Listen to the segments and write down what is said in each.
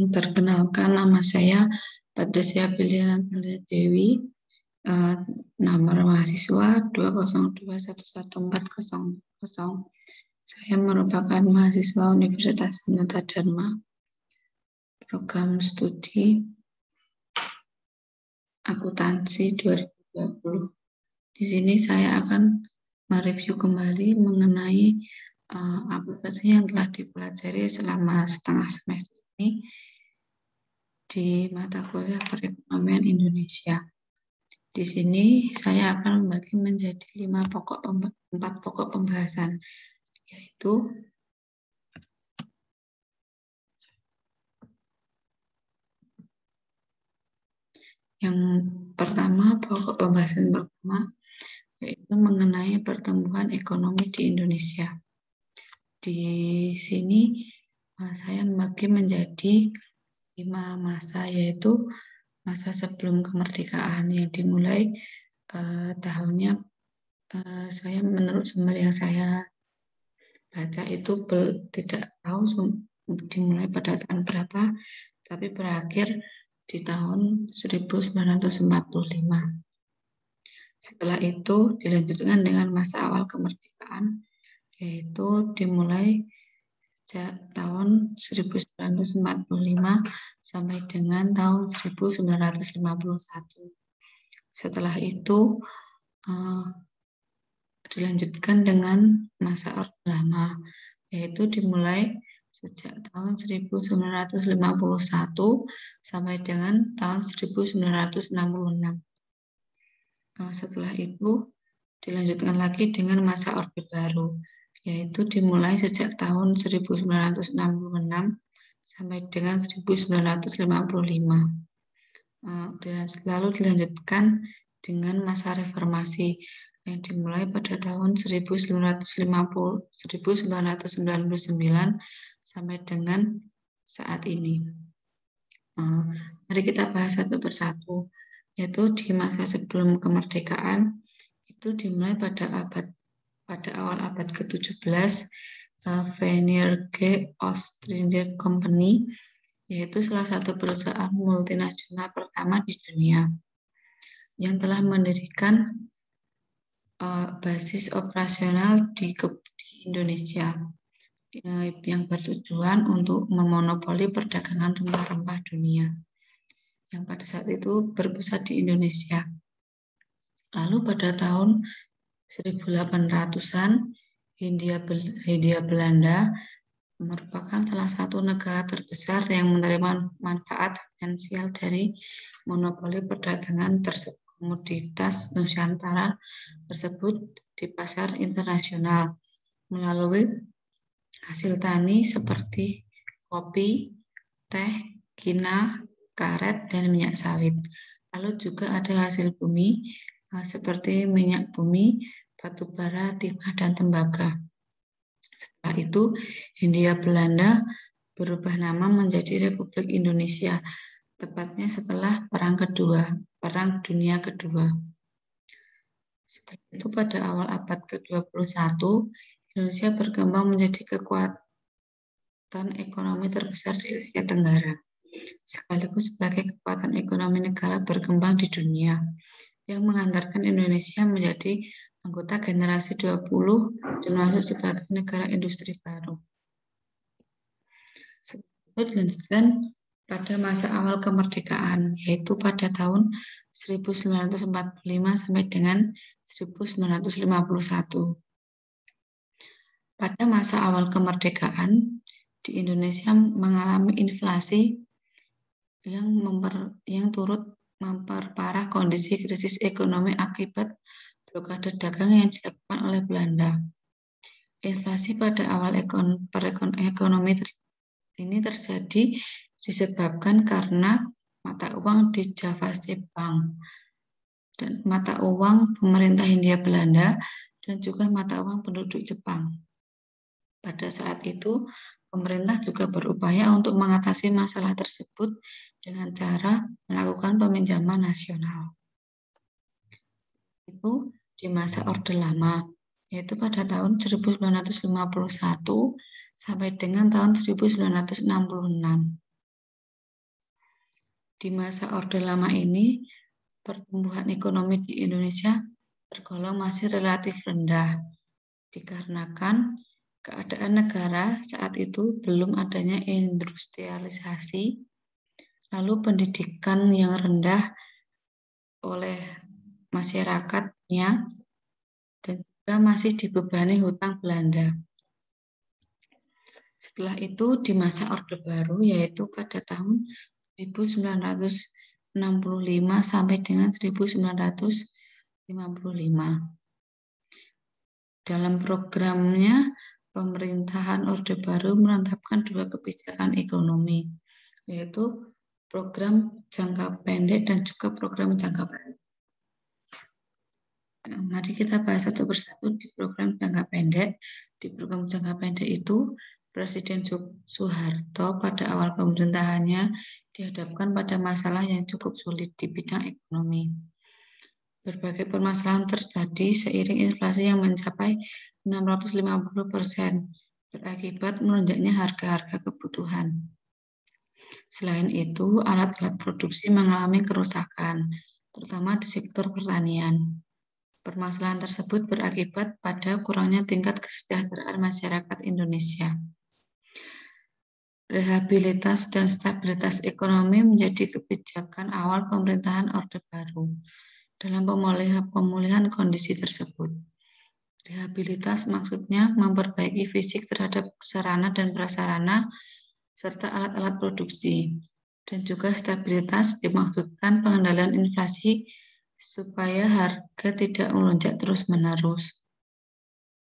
Perkenalkan, nama saya Patricia Piliana Dewi, nomor mahasiswa 202111400. Saya merupakan mahasiswa Universitas Sanata Dharma, program studi akuntansi 2020. Di sini saya akan mereview kembali mengenai apa saja yang telah dipelajari selama setengah semester ini di mata kuliah perekonomian Indonesia. Di sini saya akan membagi menjadi 4 pokok pembahasan, yaitu yang pertama, pokok pembahasan pertama yaitu mengenai pertumbuhan ekonomi di Indonesia. Di sini saya membagi menjadi 5 masa, yaitu masa sebelum kemerdekaan yang dimulai tahunnya saya menurut sumber yang saya baca itu tidak tahu dimulai pada tahun berapa, tapi berakhir di tahun 1945. Setelah itu dilanjutkan dengan masa awal kemerdekaan, yaitu dimulai sejak tahun 1945 sampai dengan tahun 1951. Setelah itu dilanjutkan dengan masa Orde Lama, yaitu dimulai sejak tahun 1951 sampai dengan tahun 1966. Setelah itu dilanjutkan lagi dengan masa Orde Baru, yaitu dimulai sejak tahun 1966 sampai dengan 1955. Lalu dilanjutkan dengan masa reformasi yang dimulai pada tahun 1999 sampai dengan saat ini. Mari kita bahas satu persatu, yaitu di masa sebelum kemerdekaan itu dimulai pada awal abad ke-17, Venerge Ostindische Company, yaitu salah satu perusahaan multinasional pertama di dunia yang telah mendirikan basis operasional di Indonesia yang bertujuan untuk memonopoli perdagangan rempah-rempah dunia yang pada saat itu berpusat di Indonesia. Lalu pada tahun 1800-an, Hindia Belanda merupakan salah satu negara terbesar yang menerima manfaat finansial dari monopoli perdagangan komoditas Nusantara tersebut di pasar internasional melalui hasil tani seperti kopi, teh, kinah, karet, dan minyak sawit. Lalu juga ada hasil bumi seperti minyak bumi, batu bara, timah, dan tembaga. Setelah itu, Hindia Belanda berubah nama menjadi Republik Indonesia, tepatnya setelah Perang Dunia Kedua. Setelah itu pada awal abad ke-21, Indonesia berkembang menjadi kekuatan ekonomi terbesar di Asia Tenggara, sekaligus sebagai kekuatan ekonomi negara berkembang di dunia, yang mengantarkan Indonesia menjadi anggota generasi 20 dan masuk sebagai negara industri baru. Setelah itu dilanjutkan pada masa awal kemerdekaan, yaitu pada tahun 1945 sampai dengan 1951. Pada masa awal kemerdekaan, di Indonesia mengalami inflasi yang turut memperparah kondisi krisis ekonomi akibat blokade dagang yang dilakukan oleh Belanda. Inflasi pada awal ekonomi ini terjadi disebabkan karena mata uang di Javasche Bank dan mata uang pemerintah Hindia Belanda dan juga mata uang penduduk Jepang. Pada saat itu, pemerintah juga berupaya untuk mengatasi masalah tersebut dengan cara melakukan peminjaman nasional. Itu di masa Orde Lama, yaitu pada tahun 1951 sampai dengan tahun 1966. Di masa Orde Lama ini, pertumbuhan ekonomi di Indonesia tergolong masih relatif rendah, dikarenakan keadaan negara saat itu belum adanya industrialisasi, lalu pendidikan yang rendah oleh masyarakatnya, dan juga masih dibebani hutang Belanda. Setelah itu di masa Orde Baru, yaitu pada tahun 1965 sampai dengan 1955. Dalam programnya, pemerintahan Orde Baru menetapkan dua kebijakan ekonomi, yaitu program jangka pendek dan juga program jangka panjang. Mari kita bahas satu persatu di program jangka pendek. Di program jangka pendek itu, Presiden Soeharto pada awal pemerintahannya dihadapkan pada masalah yang cukup sulit di bidang ekonomi. Berbagai permasalahan terjadi seiring inflasi yang mencapai 650% berakibat melonjaknya harga-harga kebutuhan. Selain itu, alat-alat produksi mengalami kerusakan, terutama di sektor pertanian. Permasalahan tersebut berakibat pada kurangnya tingkat kesejahteraan masyarakat Indonesia. Rehabilitas dan stabilitas ekonomi menjadi kebijakan awal pemerintahan Orde Baru dalam pemulihan kondisi tersebut. Rehabilitas maksudnya memperbaiki fisik terhadap sarana dan prasarana serta alat-alat produksi. Dan juga stabilitas dimaksudkan pengendalian inflasi supaya harga tidak melonjak terus-menerus.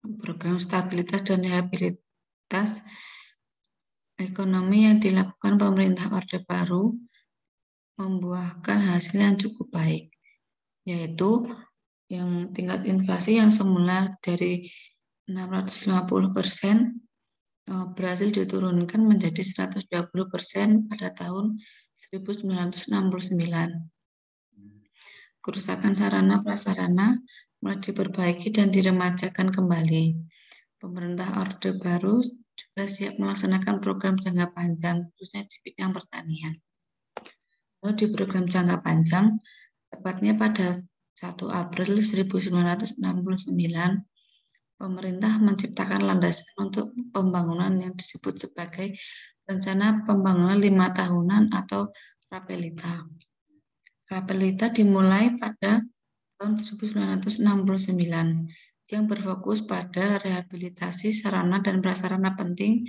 Program stabilitas dan rehabilitas ekonomi yang dilakukan pemerintah Orde Baru membuahkan hasil yang cukup baik, yaitu yang tingkat inflasi yang semula dari 650% berhasil diturunkan menjadi 120% pada tahun 1969. Kerusakan sarana prasarana mulai diperbaiki dan diremajakan kembali. Pemerintah Orde Baru juga siap melaksanakan program jangka panjang, khususnya di bidang pertanian. Lalu di program jangka panjang, tepatnya pada 1 April 1969, pemerintah menciptakan landasan untuk pembangunan yang disebut sebagai Rencana Pembangunan 5 Tahunan atau Rapelita. Rapelita dimulai pada tahun 1969 yang berfokus pada rehabilitasi sarana dan prasarana penting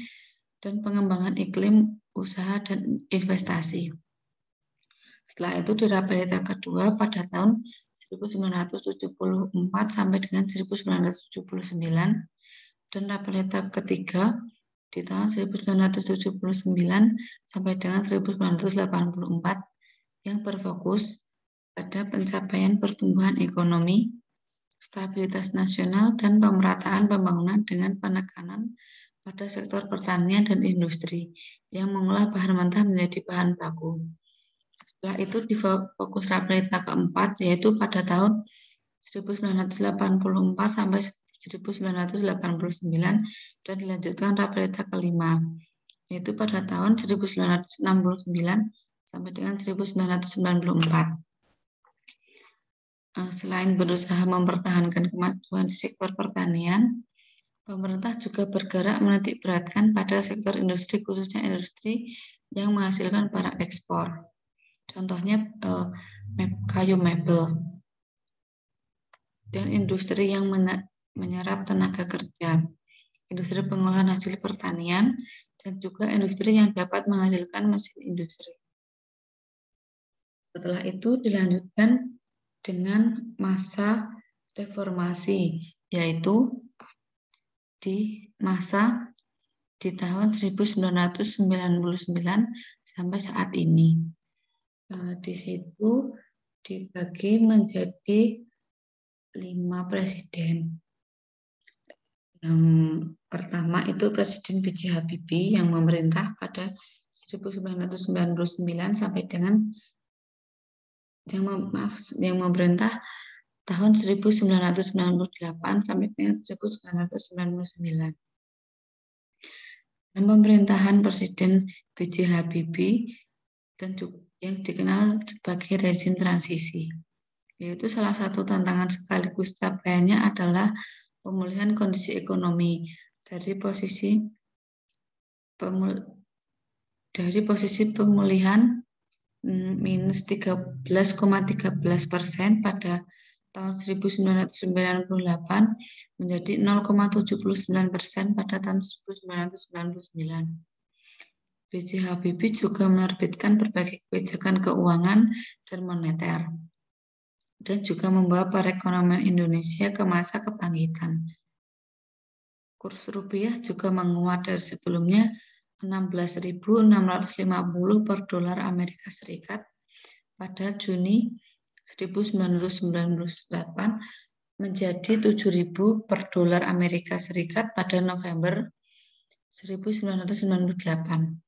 dan pengembangan iklim usaha dan investasi. Setelah itu di Rapelita kedua pada tahun 1974 sampai dengan 1979 dan Rapelita ketiga di tahun 1979 sampai dengan 1984 yang berfokus pada pencapaian pertumbuhan ekonomi, stabilitas nasional, dan pemerataan pembangunan dengan penekanan pada sektor pertanian dan industri yang mengolah bahan mentah menjadi bahan baku. Setelah itu di fokus Rapelita keempat, yaitu pada tahun 1984 sampai 1989 dan dilanjutkan Rapelita kelima, yaitu pada tahun 1969 sampai dengan 1994. Selain berusaha mempertahankan kemajuan di sektor pertanian, pemerintah juga bergerak menitik beratkan pada sektor industri, khususnya industri yang menghasilkan barang ekspor. Contohnya kayu mebel dan industri yang menyerap tenaga kerja, industri pengolahan hasil pertanian, dan juga industri yang dapat menghasilkan mesin industri. Setelah itu dilanjutkan dengan masa reformasi, yaitu di masa di tahun 1999 sampai saat ini. Di situ dibagi menjadi 5 presiden. Yang pertama itu Presiden B.J. Habibie yang memerintah pada 1999 sampai dengan yang memerintah tahun 1998 sampai dengan 1999. Dalam pemerintahan Presiden B.J. Habibie dan juga yang dikenal sebagai rezim transisi. Yaitu salah satu tantangan sekaligus capaiannya adalah pemulihan kondisi ekonomi dari posisi pemulihan minus 13,13% pada tahun 1998 menjadi 0,79% pada tahun 1999. B.J. Habibie juga menerbitkan berbagai kebijakan keuangan dan moneter dan juga membawa perekonomian Indonesia ke masa kebangkitan. Kurs rupiah juga menguat dari sebelumnya 16.650 per dolar Amerika Serikat pada Juni 1998 menjadi 7.000 per dolar Amerika Serikat pada November 1998.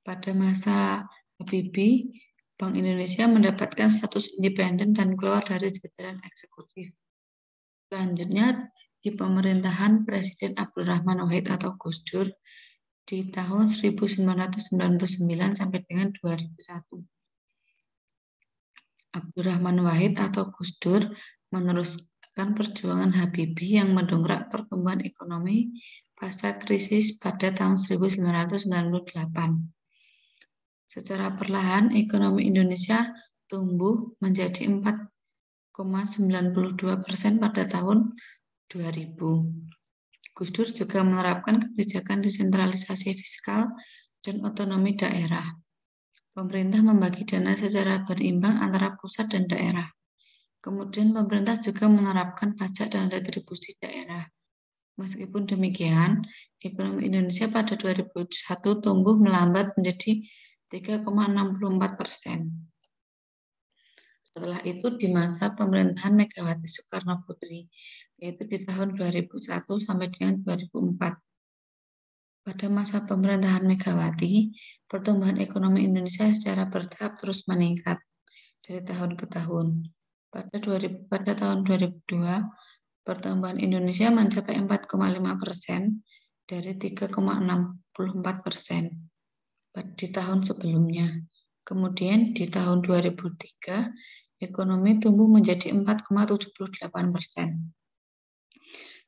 Pada masa Habibie, Bank Indonesia mendapatkan status independen dan keluar dari jajaran eksekutif. Selanjutnya, di pemerintahan Presiden Abdurrahman Wahid atau Gus Dur di tahun 1999 sampai dengan 2001. Abdurrahman Wahid atau Gus Dur meneruskan perjuangan Habibie yang mendongkrak pertumbuhan ekonomi pasca krisis pada tahun 1998. Secara perlahan, ekonomi Indonesia tumbuh menjadi 4,92% pada tahun 2000. Gus Dur juga menerapkan kebijakan desentralisasi fiskal dan otonomi daerah. Pemerintah membagi dana secara berimbang antara pusat dan daerah. Kemudian pemerintah juga menerapkan pajak dan retribusi daerah. Meskipun demikian, ekonomi Indonesia pada 2001 tumbuh melambat menjadi 3,64%. Setelah itu di masa pemerintahan Megawati Soekarno Putri, yaitu di tahun 2001 sampai dengan 2004. Pada masa pemerintahan Megawati, pertumbuhan ekonomi Indonesia secara bertahap terus meningkat dari tahun ke tahun. Pada tahun 2002, pertumbuhan Indonesia mencapai 4,5% dari 3,64% di tahun sebelumnya. Kemudian di tahun 2003, ekonomi tumbuh menjadi 4,78%.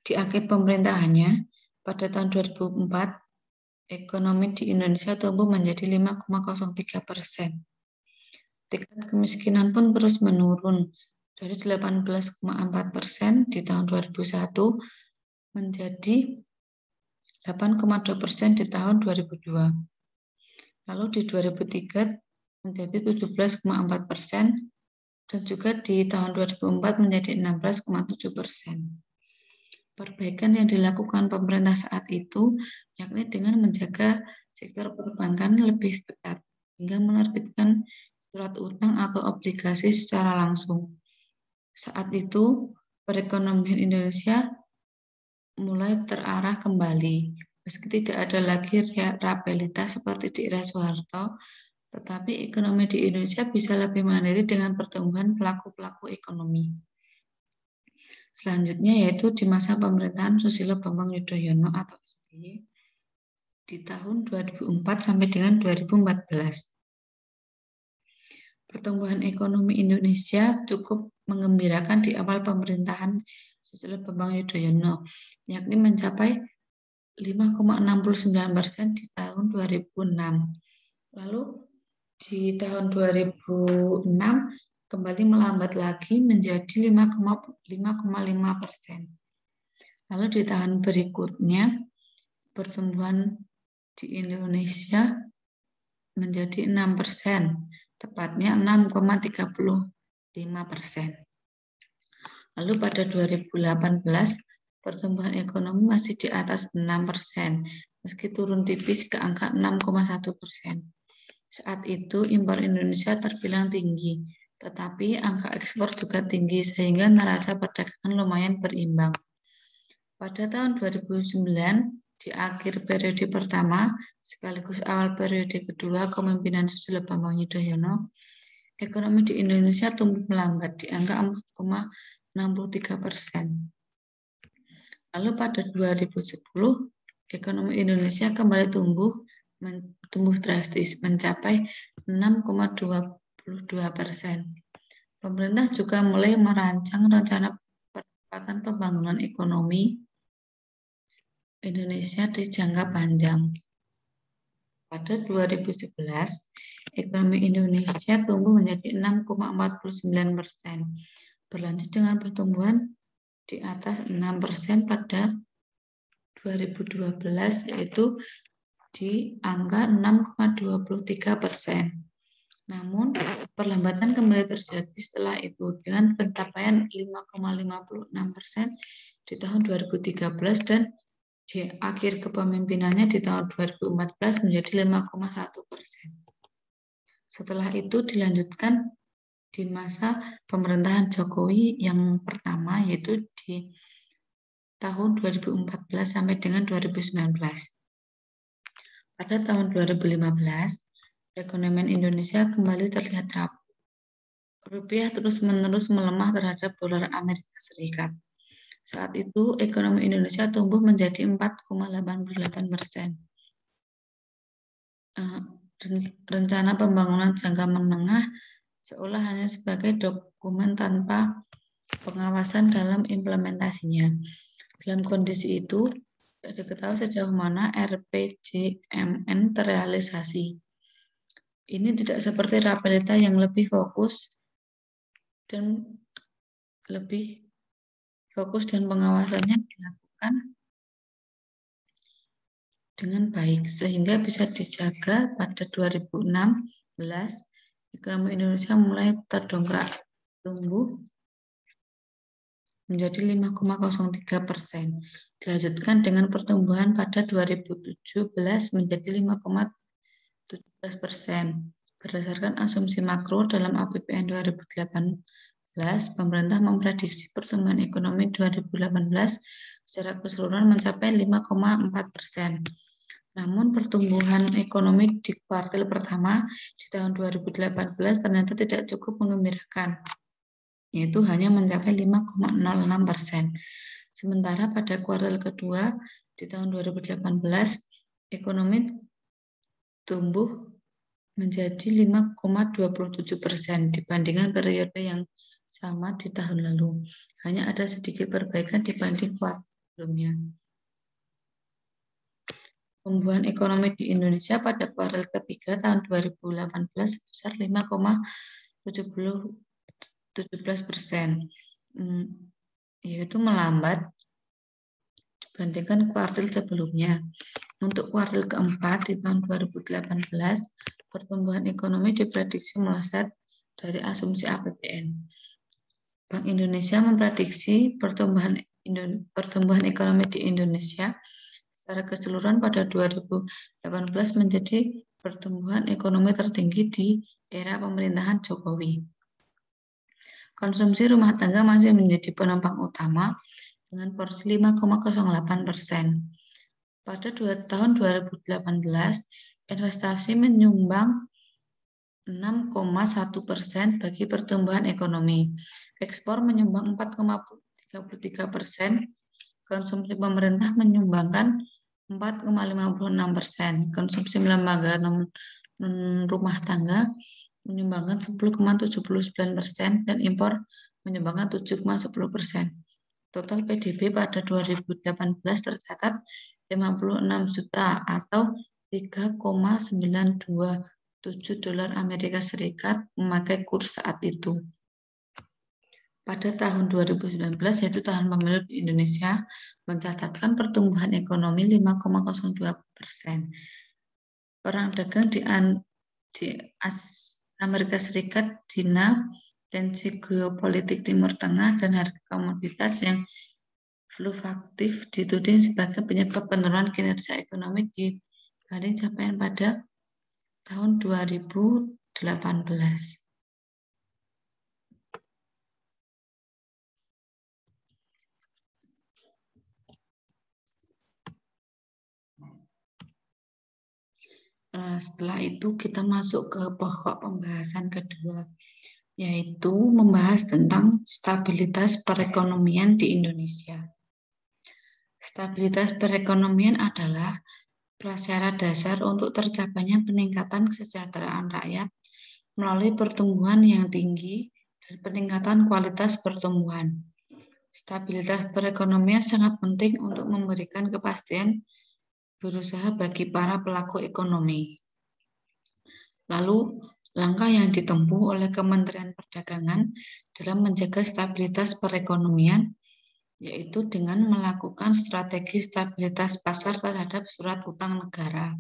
Di akhir pemerintahannya, pada tahun 2004, ekonomi di Indonesia tumbuh menjadi 5,03%. Tingkat kemiskinan pun terus menurun dari 18,4% di tahun 2001 menjadi 8,2% di tahun 2002. Lalu di 2003 menjadi 17,4% dan juga di tahun 2004 menjadi 16,7%. Perbaikan yang dilakukan pemerintah saat itu yakni dengan menjaga sektor perbankan lebih ketat hingga menerbitkan surat utang atau obligasi secara langsung. Saat itu perekonomian Indonesia mulai terarah kembali. Meski tidak ada lagi rapelitas seperti di era Soeharto, tetapi ekonomi di Indonesia bisa lebih mandiri dengan pertumbuhan pelaku-pelaku ekonomi. Selanjutnya yaitu di masa pemerintahan Susilo Bambang Yudhoyono atau SBY di tahun 2004 sampai dengan 2014. Pertumbuhan ekonomi Indonesia cukup mengembirakan di awal pemerintahan Susilo Bambang Yudhoyono, yakni mencapai 5,69% di tahun 2006. Lalu di tahun 2006 kembali melambat lagi menjadi 5,5%. Lalu di tahun berikutnya pertumbuhan di Indonesia menjadi 6%, tepatnya 6,35%. Lalu pada 2018 pertumbuhan ekonomi masih di atas 6%, meski turun tipis ke angka 6,1%. Saat itu impor Indonesia terbilang tinggi, tetapi angka ekspor juga tinggi sehingga neraca perdagangan lumayan berimbang. Pada tahun 2009, di akhir periode pertama, sekaligus awal periode kedua kepemimpinan Susilo Bambang Yudhoyono, ekonomi di Indonesia tumbuh melambat di angka 4,63%. Lalu pada 2010, ekonomi Indonesia kembali tumbuh drastis mencapai 6,22%. Pemerintah juga mulai merancang rencana percepatan pembangunan ekonomi Indonesia di jangka panjang. Pada 2011, ekonomi Indonesia tumbuh menjadi 6,49%, berlanjut dengan pertumbuhan di atas 6% pada 2012, yaitu di angka 6,23%. Namun, perlambatan kembali terjadi setelah itu dengan pencapaian 5,56% di tahun 2013 dan di akhir kepemimpinannya di tahun 2014 menjadi 5,1%. Setelah itu dilanjutkan di masa pemerintahan Jokowi yang pertama, yaitu di tahun 2014 sampai dengan 2019. Pada tahun 2015, perekonomian Indonesia kembali terlihat rapuh. Rupiah terus-menerus melemah terhadap dolar Amerika Serikat. Saat itu, ekonomi Indonesia tumbuh menjadi 4,88%. Rencana pembangunan jangka menengah seolah hanya sebagai dokumen tanpa pengawasan dalam implementasinya. Dalam kondisi itu, tidak diketahui sejauh mana RPJMN terrealisasi. Ini tidak seperti Rapelita yang lebih fokus dan pengawasannya dilakukan dengan baik sehingga bisa dijaga. Pada 2016 ekonomi Indonesia mulai terdongkrak tumbuh menjadi 5,03%. Dilanjutkan dengan pertumbuhan pada 2017 menjadi 5,17%. Berdasarkan asumsi makro dalam APBN 2018, pemerintah memprediksi pertumbuhan ekonomi 2018 secara keseluruhan mencapai 5,4%. Namun pertumbuhan ekonomi di kuartil pertama di tahun 2018 ternyata tidak cukup menggembirakan, yaitu hanya mencapai 5,06%. Sementara pada kuartil kedua di tahun 2018, ekonomi tumbuh menjadi 5,27% dibandingkan periode yang sama di tahun lalu. Hanya ada sedikit perbaikan dibanding kuartal sebelumnya. Pertumbuhan ekonomi di Indonesia pada kuartal ketiga tahun 2018 sebesar 5,17%, yaitu melambat dibandingkan kuartal sebelumnya. Untuk kuartal keempat di tahun 2018, pertumbuhan ekonomi diprediksi melesat dari asumsi APBN. Bank Indonesia memprediksi pertumbuhan ekonomi di Indonesia secara keseluruhan pada 2018 menjadi pertumbuhan ekonomi tertinggi di era pemerintahan Jokowi. Konsumsi rumah tangga masih menjadi penopang utama dengan porsi 5,08%. Pada tahun 2018, investasi menyumbang 6,1% bagi pertumbuhan ekonomi. Ekspor menyumbang 4,33%. Konsumsi pemerintah menyumbangkan 4,56%. Konsumsi lembaga rumah tangga menyumbangkan 10,79% dan impor menyumbangkan 7,10%. Total PDB pada 2018 tercatat 56 juta atau 3,927 dolar Amerika Serikat memakai kurs saat itu. Pada tahun 2019, yaitu tahun pemilu di Indonesia, mencatatkan pertumbuhan ekonomi 5,02%. Perang dagang di Amerika Serikat, China, tensi geopolitik Timur Tengah, dan harga komoditas yang fluktuatif dituding sebagai penyebab penurunan kinerja ekonomi dibanding capaian pada tahun 2018. Setelah itu kita masuk ke pokok pembahasan kedua, yaitu membahas tentang stabilitas perekonomian di Indonesia. Stabilitas perekonomian adalah prasyarat dasar untuk tercapainya peningkatan kesejahteraan rakyat melalui pertumbuhan yang tinggi dan peningkatan kualitas pertumbuhan. Stabilitas perekonomian sangat penting untuk memberikan kepastian berusaha bagi para pelaku ekonomi. Lalu, langkah yang ditempuh oleh Kementerian Perdagangan dalam menjaga stabilitas perekonomian yaitu dengan melakukan strategi stabilitas pasar terhadap surat utang negara.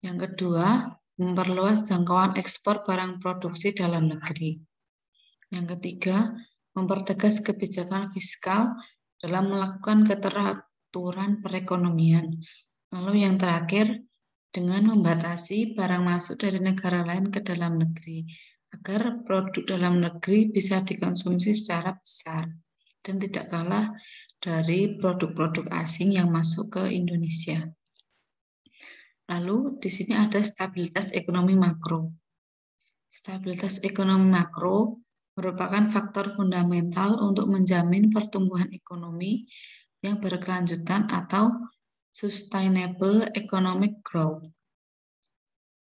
Yang kedua, memperluas jangkauan ekspor barang produksi dalam negeri. Yang ketiga, mempertegas kebijakan fiskal dalam melakukan keteraturan perekonomian. Lalu yang terakhir, dengan membatasi barang masuk dari negara lain ke dalam negeri, agar produk dalam negeri bisa dikonsumsi secara besar dan tidak kalah dari produk-produk asing yang masuk ke Indonesia. Lalu di sini ada stabilitas ekonomi makro. Stabilitas ekonomi makro merupakan faktor fundamental untuk menjamin pertumbuhan ekonomi yang berkelanjutan atau sustainable economic growth.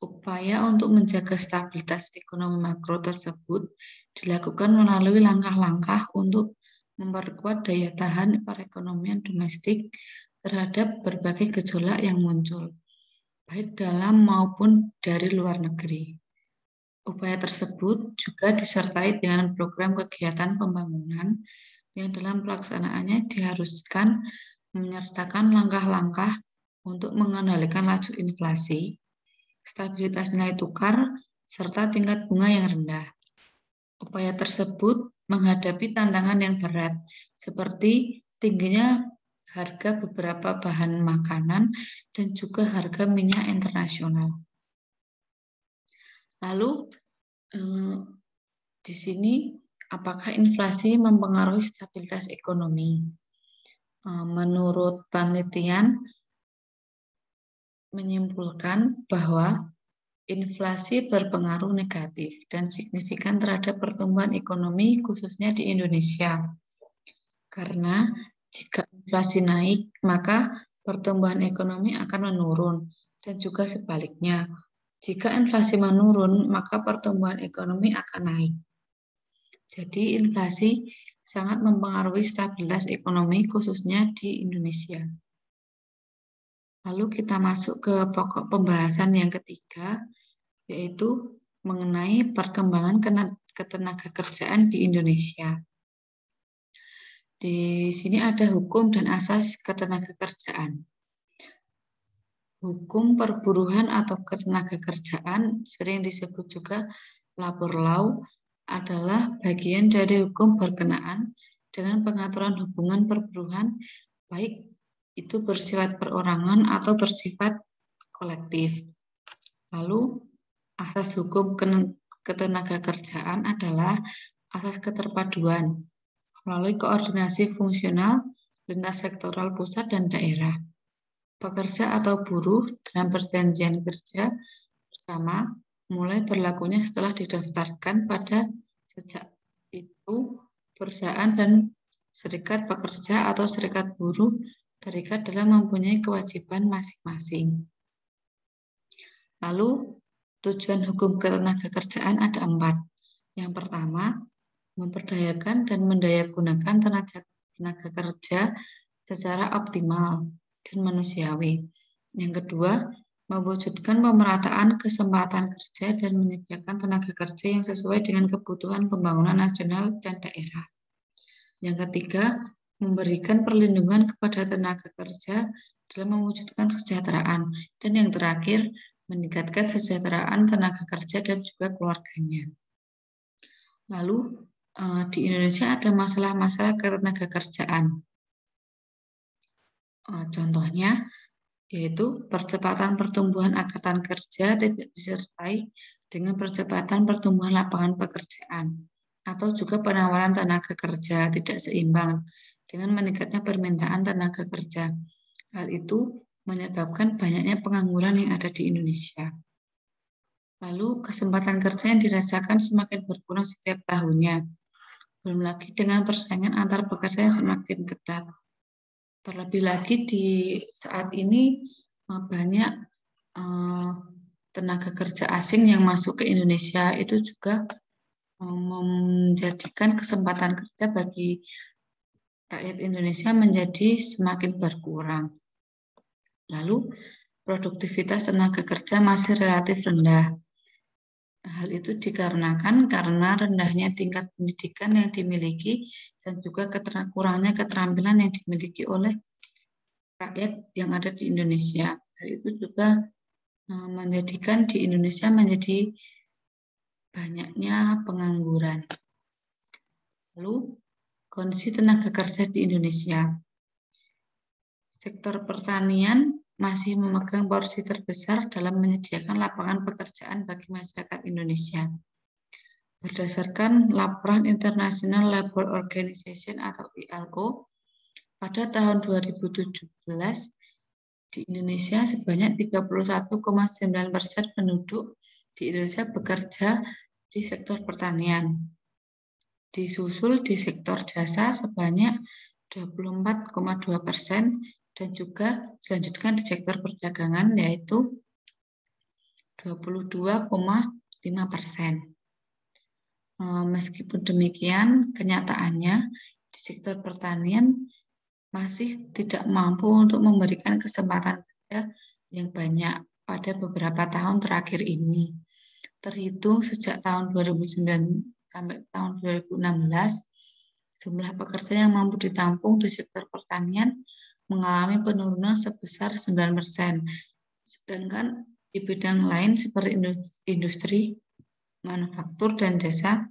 Upaya untuk menjaga stabilitas ekonomi makro tersebut dilakukan melalui langkah-langkah untuk memperkuat daya tahan perekonomian domestik terhadap berbagai gejolak yang muncul, baik dalam maupun dari luar negeri. Upaya tersebut juga disertai dengan program kegiatan pembangunan yang dalam pelaksanaannya diharuskan menyertakan langkah-langkah untuk mengendalikan laju inflasi, stabilitas nilai tukar, serta tingkat bunga yang rendah. Upaya tersebut menghadapi tantangan yang berat, seperti tingginya harga beberapa bahan makanan dan juga harga minyak internasional. Lalu, di sini apakah inflasi mempengaruhi stabilitas ekonomi? Menurut penelitian menyimpulkan bahwa inflasi berpengaruh negatif dan signifikan terhadap pertumbuhan ekonomi khususnya di Indonesia. Karena jika inflasi naik, maka pertumbuhan ekonomi akan menurun dan juga sebaliknya. Jika inflasi menurun, maka pertumbuhan ekonomi akan naik. Jadi inflasi sangat mempengaruhi stabilitas ekonomi khususnya di Indonesia. Lalu kita masuk ke pokok pembahasan yang ketiga, yaitu mengenai perkembangan ketenagakerjaan di Indonesia. Di sini ada hukum dan asas ketenagakerjaan. Hukum perburuhan atau ketenagakerjaan, sering disebut juga labor law, adalah bagian dari hukum berkenaan dengan pengaturan hubungan perburuhan, baik itu bersifat perorangan atau bersifat kolektif. Lalu, asas hukum ketenagakerjaan adalah asas keterpaduan melalui koordinasi fungsional lintas sektoral pusat dan daerah. Pekerja atau buruh dalam perjanjian kerja bersama mulai berlakunya setelah didaftarkan pada sejak itu perusahaan dan serikat pekerja atau serikat buruh terikat dalam mempunyai kewajiban masing-masing. Lalu, tujuan hukum ketenagakerjaan ada 4. Yang pertama, memperdayakan dan mendayagunakan tenaga kerja secara optimal dan manusiawi. Yang kedua, mewujudkan pemerataan kesempatan kerja dan menyediakan tenaga kerja yang sesuai dengan kebutuhan pembangunan nasional dan daerah. Yang ketiga, memberikan perlindungan kepada tenaga kerja dalam mewujudkan kesejahteraan. Dan yang terakhir, meningkatkan kesejahteraan tenaga kerja dan juga keluarganya. Lalu, di Indonesia ada masalah-masalah ketenagakerjaan. Contohnya, yaitu percepatan pertumbuhan angkatan kerja tidak disertai dengan percepatan pertumbuhan lapangan pekerjaan, atau juga penawaran tenaga kerja tidak seimbang dengan meningkatnya permintaan tenaga kerja. Hal itu menyebabkan banyaknya pengangguran yang ada di Indonesia. Lalu, kesempatan kerja yang dirasakan semakin berkurang setiap tahunnya. Belum lagi dengan persaingan antar pekerja yang semakin ketat. Terlebih lagi di saat ini banyak tenaga kerja asing yang masuk ke Indonesia itu juga menjadikan kesempatan kerja bagi rakyat Indonesia menjadi semakin berkurang. Lalu, produktivitas tenaga kerja masih relatif rendah. Hal itu dikarenakan karena rendahnya tingkat pendidikan yang dimiliki dan juga kurangnya keterampilan yang dimiliki oleh rakyat yang ada di Indonesia. Hal itu juga menjadikan di Indonesia menjadi banyaknya pengangguran. Lalu, kondisi tenaga kerja di Indonesia. Sektor pertanian masih memegang porsi terbesar dalam menyediakan lapangan pekerjaan bagi masyarakat Indonesia. Berdasarkan laporan International Labour Organization atau ILO, pada tahun 2017 di Indonesia sebanyak 31,9% penduduk di Indonesia bekerja di sektor pertanian. Disusul di sektor jasa sebanyak 24,2% dan juga dilanjutkan di sektor perdagangan yaitu 22,5%. Meskipun demikian, kenyataannya di sektor pertanian masih tidak mampu untuk memberikan kesempatan kerja yang banyak pada beberapa tahun terakhir ini. Terhitung sejak tahun 2009 sampai tahun 2016, jumlah pekerja yang mampu ditampung di sektor pertanian mengalami penurunan sebesar 9%. Sedangkan di bidang lain seperti industri, manufaktur, dan jasa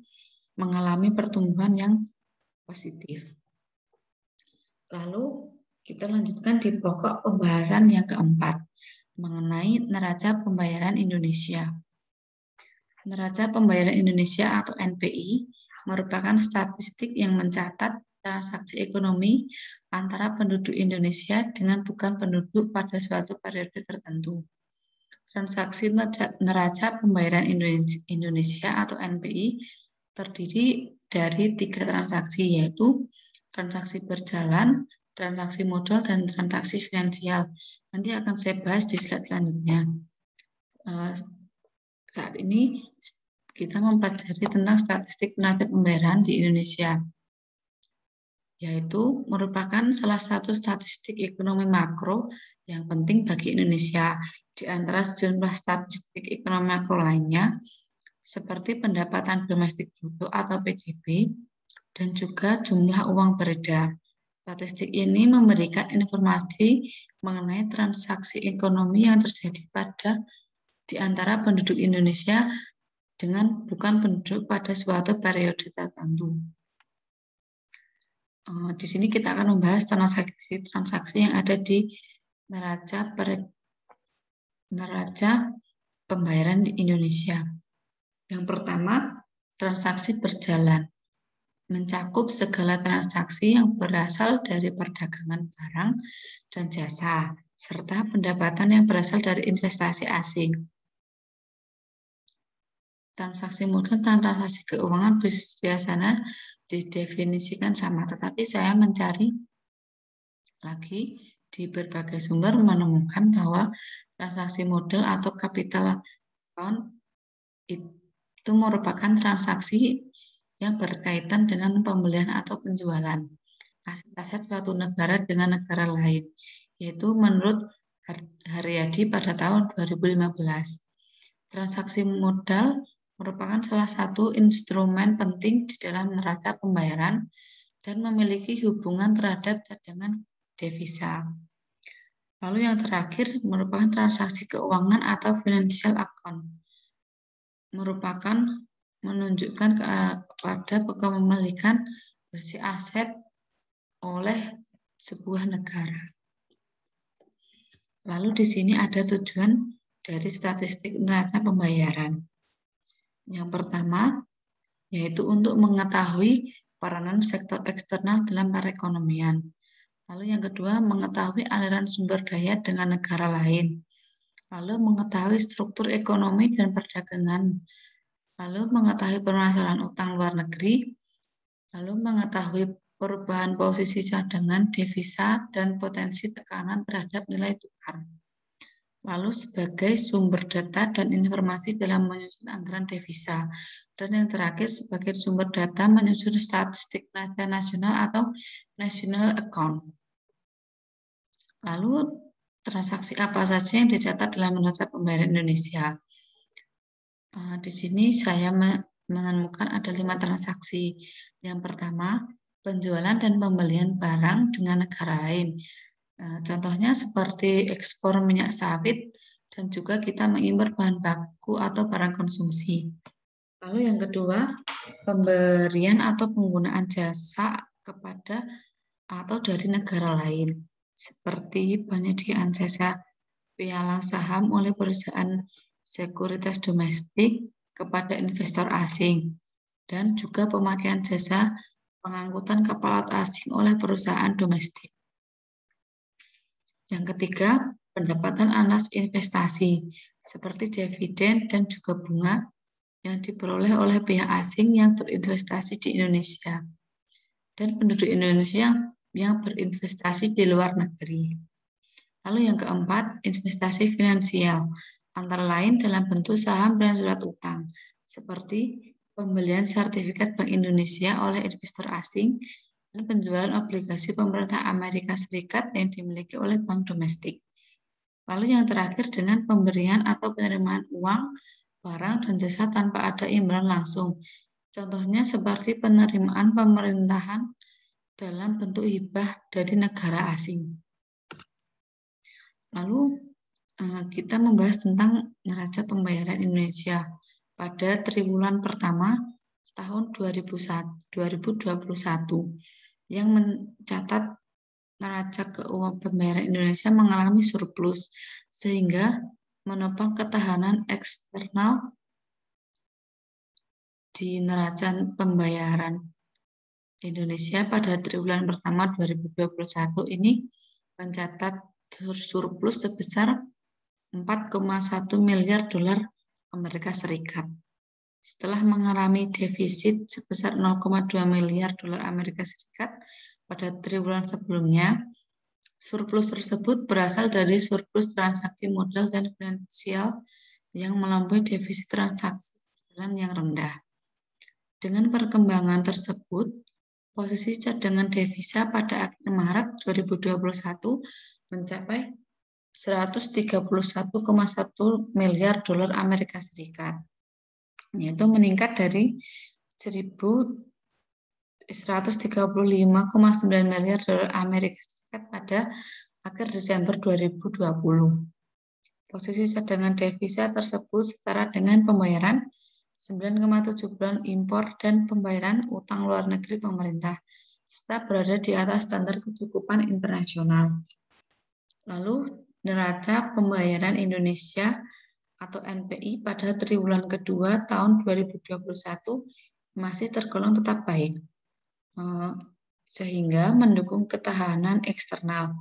mengalami pertumbuhan yang positif. Lalu kita lanjutkan di pokok pembahasan yang keempat mengenai neraca pembayaran Indonesia. Neraca pembayaran Indonesia atau NPI merupakan statistik yang mencatat transaksi ekonomi antara penduduk Indonesia dengan bukan penduduk pada suatu periode tertentu. Transaksi neraca pembayaran Indonesia atau NPI terdiri dari 3 transaksi, yaitu transaksi berjalan, transaksi modal, dan transaksi finansial. Nanti akan saya bahas di slide selanjutnya. Saat ini kita mempelajari tentang statistik neraca pembayaran di Indonesia, yaitu merupakan salah satu statistik ekonomi makro yang penting bagi Indonesia. Di antara sejumlah statistik ekonomi makro lainnya, seperti pendapatan domestik bruto atau PDB, dan juga jumlah uang beredar. Statistik ini memberikan informasi mengenai transaksi ekonomi yang terjadi di antara penduduk Indonesia dengan bukan penduduk pada suatu periode tertentu. Di sini kita akan membahas transaksi yang ada di neraca pembayaran di Indonesia. Yang pertama, transaksi berjalan. Mencakup segala transaksi yang berasal dari perdagangan barang dan jasa, serta pendapatan yang berasal dari investasi asing. Transaksi modal dan transaksi keuangan biasanya didefinisikan sama, tetapi saya mencari lagi di berbagai sumber menemukan bahwa transaksi modal atau capital account itu merupakan transaksi yang berkaitan dengan pembelian atau penjualan aset suatu negara dengan negara lain, yaitu menurut Haryadi pada tahun 2015. Transaksi modal merupakan salah satu instrumen penting di dalam neraca pembayaran dan memiliki hubungan terhadap cadangan devisa. Lalu yang terakhir merupakan transaksi keuangan atau financial account. Merupakan menunjukkan kepada kepemilikan bersih aset oleh sebuah negara. Lalu di sini ada tujuan dari statistik neraca pembayaran. Yang pertama, yaitu untuk mengetahui peranan sektor eksternal dalam perekonomian. Lalu yang kedua, mengetahui aliran sumber daya dengan negara lain. Lalu mengetahui struktur ekonomi dan perdagangan. Lalu mengetahui permasalahan utang luar negeri, lalu mengetahui perubahan posisi cadangan devisa dan potensi tekanan terhadap nilai tukar. Lalu sebagai sumber data dan informasi dalam menyusun anggaran devisa. Dan yang terakhir sebagai sumber data menyusun statistik neraca nasional atau national account. Lalu transaksi apa saja yang dicatat dalam neraca pembayaran Indonesia? Di sini saya menemukan ada 5 transaksi. Yang pertama, penjualan dan pembelian barang dengan negara lain. Contohnya seperti ekspor minyak sawit dan juga kita mengimpor bahan baku atau barang konsumsi. Lalu yang kedua, pemberian atau penggunaan jasa kepada atau dari negara lain, seperti penyediaan jasa pialang saham oleh perusahaan sekuritas domestik kepada investor asing, dan juga pemakaian jasa pengangkutan kapal laut asing oleh perusahaan domestik. Yang ketiga, pendapatan atas investasi, seperti dividen dan juga bunga yang diperoleh oleh pihak asing yang berinvestasi di Indonesia dan penduduk Indonesia yang berinvestasi di luar negeri. Lalu yang keempat, investasi finansial, antara lain dalam bentuk saham dan surat utang, seperti pembelian sertifikat Bank Indonesia oleh investor asing dan penjualan obligasi pemerintah Amerika Serikat yang dimiliki oleh bank domestik. Lalu yang terakhir dengan pemberian atau penerimaan uang, barang, dan jasa tanpa ada imbalan langsung. Contohnya seperti penerimaan pemerintahan dalam bentuk hibah dari negara asing. Lalu kita membahas tentang neraca pembayaran Indonesia pada triwulan pertama tahun 2021 yang mencatat neraca keuangan pembayaran Indonesia mengalami surplus sehingga menopang ketahanan eksternal di neraca pembayaran Indonesia pada triwulan pertama 2021 ini mencatat surplus sebesar 4,1 miliar dolar Amerika Serikat. Setelah mengalami defisit sebesar 0,2 miliar dolar Amerika Serikat pada triwulan sebelumnya, surplus tersebut berasal dari surplus transaksi modal dan finansial yang melampaui defisit transaksi berjalan yang rendah. Dengan perkembangan tersebut, posisi cadangan devisa pada akhir Maret 2021 mencapai 131,1 miliar dolar Amerika Serikat, yaitu meningkat dari 135,9 miliar dolar Amerika Serikat pada akhir Desember 2020. Posisi cadangan devisa tersebut setara dengan pembayaran 9,7 bulan impor dan pembayaran utang luar negeri pemerintah, serta berada di atas standar kecukupan internasional. Lalu, neraca pembayaran Indonesia atau NPI pada triwulan kedua tahun 2021 masih tergolong tetap baik, sehingga mendukung ketahanan eksternal.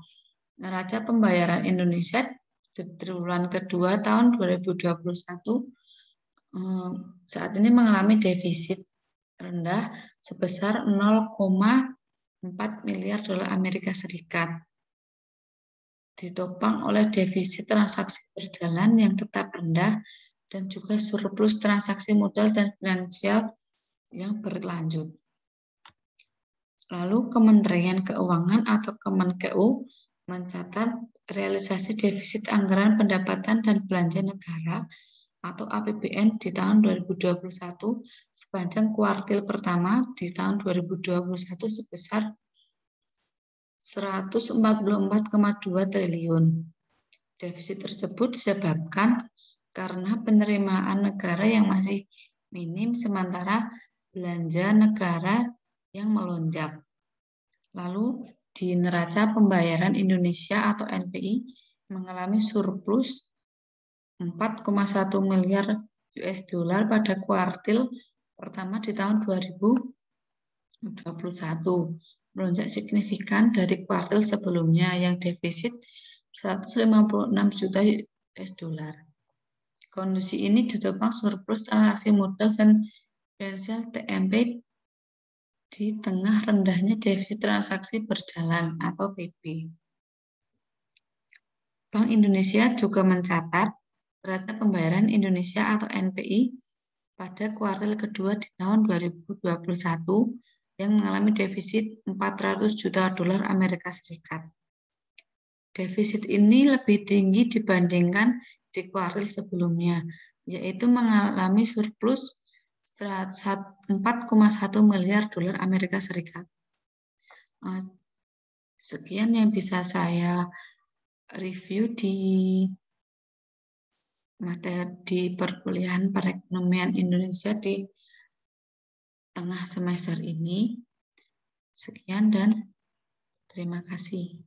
Neraca pembayaran Indonesia di triwulan kedua tahun 2021 saat ini mengalami defisit rendah sebesar 0,4 miliar dolar Amerika Serikat, ditopang oleh defisit transaksi berjalan yang tetap rendah dan juga surplus transaksi modal dan finansial yang berlanjut. Lalu Kementerian Keuangan atau Kemenkeu mencatat realisasi defisit anggaran pendapatan dan belanja negara atau APBN di tahun 2021 sepanjang kuartil pertama di tahun 2021 sebesar 144,2 triliun. Defisit tersebut disebabkan karena penerimaan negara yang masih minim sementara belanja negara yang melonjak. Lalu di neraca pembayaran Indonesia atau NPI mengalami surplus 4,1 miliar US dollar pada kuartil pertama di tahun 2021, melonjak signifikan dari kuartil sebelumnya yang defisit 156 juta US dollar. Kondisi ini ditopang surplus transaksi modal dan finansial TMP di tengah rendahnya defisit transaksi berjalan atau TP. Bank Indonesia juga mencatat neraca pembayaran Indonesia atau NPI pada kuartal kedua di tahun 2021 yang mengalami defisit 400 juta dolar Amerika Serikat. Defisit ini lebih tinggi dibandingkan di kuartal sebelumnya, yaitu mengalami surplus 4,1 miliar dolar Amerika Serikat. Sekian yang bisa saya review di materi di perkuliahan perekonomian Indonesia di tengah semester ini. Sekian dan terima kasih.